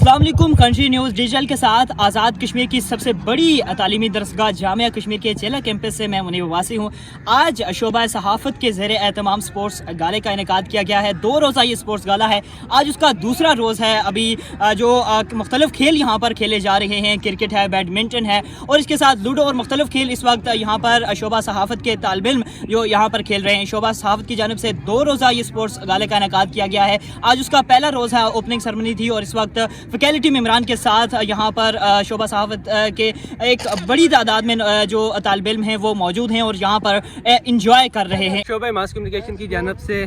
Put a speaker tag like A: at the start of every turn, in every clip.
A: अस्सलाम वालेकुम। Country news digital के साथ आज़ाद कश्मीर की सबसे बड़ी तालीमी दरसगाह जामिया कश्मीर के चेला कैंपस से मैं मुनीब वासी हूँ। आज शोबा सहाफ़त के ज़ेर एहतमाम स्पोर्ट्स गाले का इनेकाद किया गया है। 2 रोज़ा ये स्पोर्ट्स गाला है, आज उसका दूसरा रोज़ है। अभी जो मुख्तलिफ खेल यहाँ पर खेले जा रहे हैं, क्रिकेट है, बैडमिंटन है और इसके साथ लूडो और मुख्तलिफ खेल इस वक्त यहाँ पर शोबा सहाफ़त के तालिब इल्म जो यहाँ पर खेल रहे हैं। शोबा सहाफ़त की जानिब से 2 रोज़ा ये स्पोर्ट्स गाले का इनेकाद किया गया है। आज उसका पहला रोज़ है, ओपनिंग सेरेमनी थी और इस वक्त फैकल्टी मेम्बरान के साथ यहाँ पर शोबा सहाफ़त के एक बड़ी तादाद में जो तालिब इल्म हैं वो मौजूद हैं और यहाँ पर इंजॉय कर रहे हैं।
B: शोबा मास कम्युनिकेशन की जानिब से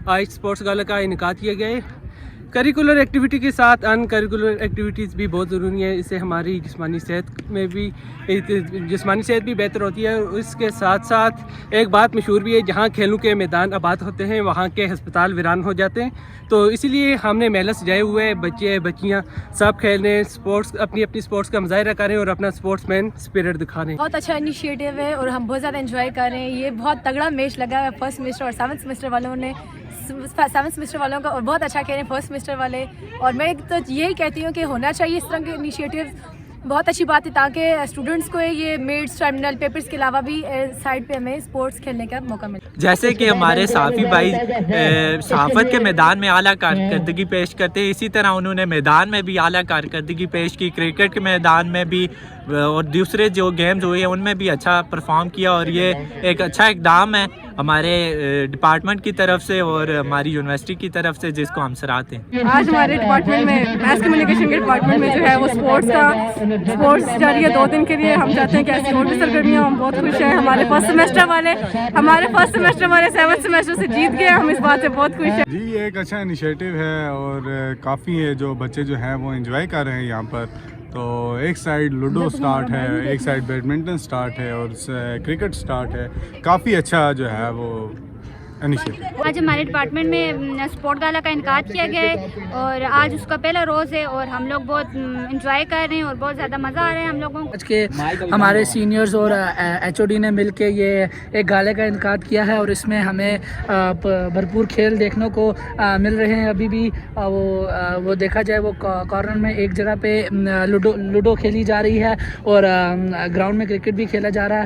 B: आज स्पोर्ट्स गाला का इनेकाद किया गया है। करिकुलर एक्टिविटी के साथ अन करिकुलर एक्टिविटीज़ भी बहुत ज़रूरी है। इससे हमारी जिस्मानी सेहत भी बेहतर होती है। इसके साथ साथ एक बात मशहूर भी है, जहाँ खेलों के मैदान आबाद होते हैं वहाँ के हस्पताल वीरान हो जाते हैं। तो इसीलिए हमने मेला सजाए हुए बच्चे बच्चियाँ सब खेल रहे हैं, स्पोर्ट्स अपनी स्पोर्ट्स का मुजाहरा कर रहे हैं और अपना स्पोर्ट्समैन स्पिरिट दिखा रहे हैं।
C: बहुत अच्छा इनिशिएटिव है और हम बहुत ज़्यादा एंजॉय कर रहे हैं। ये बहुत तगड़ा मैच लगा है फर्स्ट सेमेस्टर और सेवन्थ सेमेस्टर वालों का, और बहुत अच्छा खेल रहे हैं फर्स्ट सेमेस्टर वाले। और मैं तो यही कहती हूँ कि होना चाहिए इस तरह के इनिशिएटिव, बहुत अच्छी बात है ताकि स्टूडेंट्स को ये मेड्स टर्मिनल पेपर्स के अलावा भी साइड पे हमें स्पोर्ट्स खेलने का मौका मिले।
D: जैसे कि हमारे साफ़ी भाई सहाफ़त के मैदान में आला कारकर्दगी पेश करते हैं, इसी तरह उन्होंने मैदान में भी आला कारकर्दगी पेश की, क्रिकेट के मैदान में भी और दूसरे जो गेम्स हुए हैं उनमें भी अच्छा परफॉर्म किया। और ये एक अच्छा इक़दाम है हमारे डिपार्टमेंट की तरफ से और हमारी यूनिवर्सिटी की तरफ से, जिसको हम सराहते हैं।
C: आज हमारे डिपार्टमेंट में मैथ कम्युनिकेशन के डिपार्टमेंट में जो है वो स्पोर्ट्स जारी है 2 दिन के लिए। हम चाहते हैं कि ऐसी और भी सरगर्मियाँ, हम बहुत खुश हैं। हमारे फर्स्ट सेमेस्टर वाले 7th सेमेस्टर से जीत गए, हम इस बात से बहुत खुश हैं।
E: जी ये एक अच्छा इनिशिएटिव है और काफ़ी है जो बच्चे जो हैं वो एंजॉय कर रहे हैं यहाँ पर। तो एक साइड लूडो स्टार्ट है, एक साइड बैडमिंटन स्टार्ट है और क्रिकेट स्टार्ट है। काफ़ी अच्छा जो है वो इनिशिएटिव।
F: आज हमारे डिपार्टमेंट में स्पोर्ट गाला का इनेकाद किया गया है और आज उसका पहला रोज़ है और हम लोग बहुत इंजॉय कर रहे हैं और बहुत ज़्यादा मज़ा आ रहा है हम लोगों को।
G: आज के हमारे सीनियर्स और HOD ने मिलके ये एक गाले का इनेकाद किया है और इसमें हमें भरपूर खेल देखने को मिल रहे हैं। अभी भी वो देखा जाए वो कॉर्नर में एक जगह पे लूडो खेली जा रही है और ग्राउंड में क्रिकेट भी खेला जा रहा है।